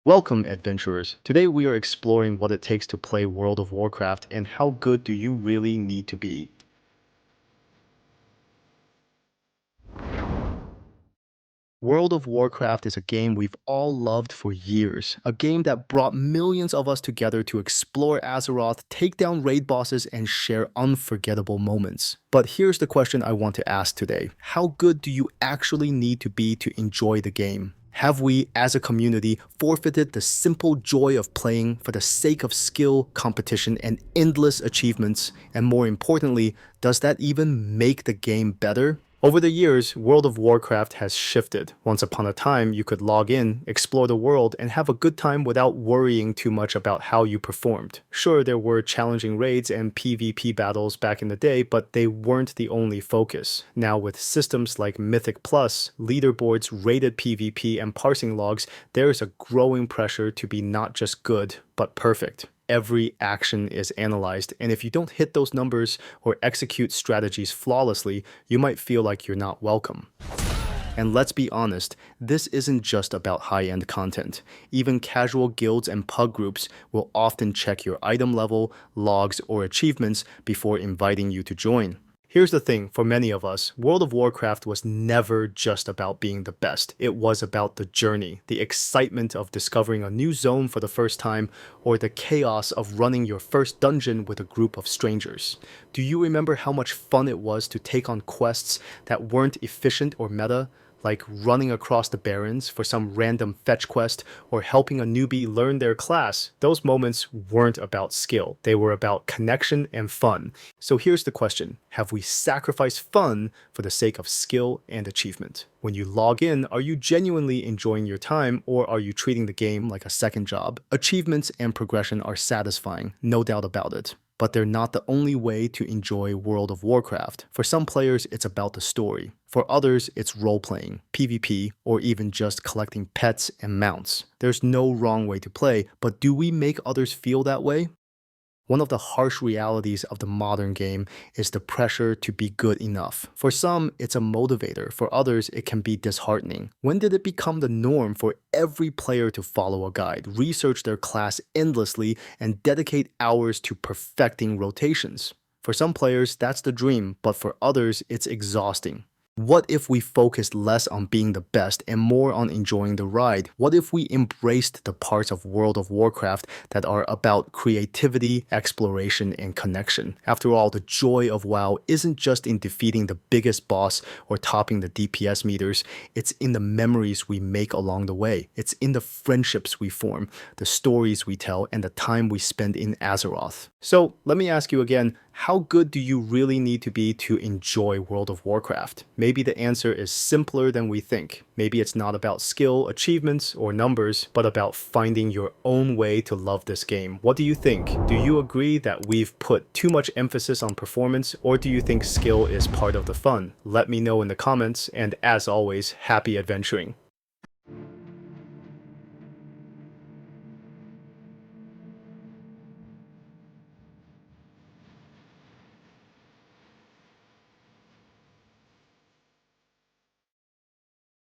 Welcome, adventurers. Today we are exploring what it takes to play World of Warcraft and how good do you really need to be. World of Warcraft is a game we've all loved for years, a game that brought millions of us together to explore Azeroth, take down raid bosses, and share unforgettable moments. But here's the question I want to ask today. How good do you actually need to be to enjoy the game? Have we, as a community, forfeited the simple joy of playing for the sake of skill, competition, and endless achievements? And more importantly, does that even make the game better? Over the years, World of Warcraft has shifted. Once upon a time, you could log in, explore the world, and have a good time without worrying too much about how you performed. Sure, there were challenging raids and PvP battles back in the day, but they weren't the only focus. Now, with systems like Mythic Plus, leaderboards, rated PvP, and parsing logs, there is a growing pressure to be not just good, but perfect. Every action is analyzed, and if you don't hit those numbers or execute strategies flawlessly, you might feel like you're not welcome. And let's be honest, this isn't just about high-end content. Even casual guilds and pug groups will often check your item level, logs, or achievements before inviting you to join. Here's the thing, for many of us, World of Warcraft was never just about being the best. It was about the journey, the excitement of discovering a new zone for the first time, or the chaos of running your first dungeon with a group of strangers. Do you remember how much fun it was to take on quests that weren't efficient or meta? Like running across the Barrens for some random fetch quest or helping a newbie learn their class. Those moments weren't about skill. They were about connection and fun. So here's the question. Have we sacrificed fun for the sake of skill and achievement? When you log in, are you genuinely enjoying your time, or are you treating the game like a second job? Achievements and progression are satisfying, no doubt about it. But they're not the only way to enjoy World of Warcraft. For some players, it's about the story. For others, it's role-playing, PvP, or even just collecting pets and mounts. There's no wrong way to play, but do we make others feel that way? One of the harsh realities of the modern game is the pressure to be good enough. For some, it's a motivator. For others, it can be disheartening. When did it become the norm for every player to follow a guide, research their class endlessly, and dedicate hours to perfecting rotations? For some players, that's the dream, but for others, it's exhausting. What if we focused less on being the best and more on enjoying the ride? What if we embraced the parts of World of Warcraft that are about creativity, exploration, and connection? After all, the joy of WoW isn't just in defeating the biggest boss or topping the DPS meters. It's in the memories we make along the way. It's in the friendships we form, the stories we tell, and the time we spend in Azeroth. So let me ask you again, how good do you really need to be to enjoy World of Warcraft? Maybe the answer is simpler than we think. Maybe it's not about skill, achievements, or numbers, but about finding your own way to love this game. What do you think? Do you agree that we've put too much emphasis on performance, or do you think skill is part of the fun? Let me know in the comments, and as always, happy adventuring.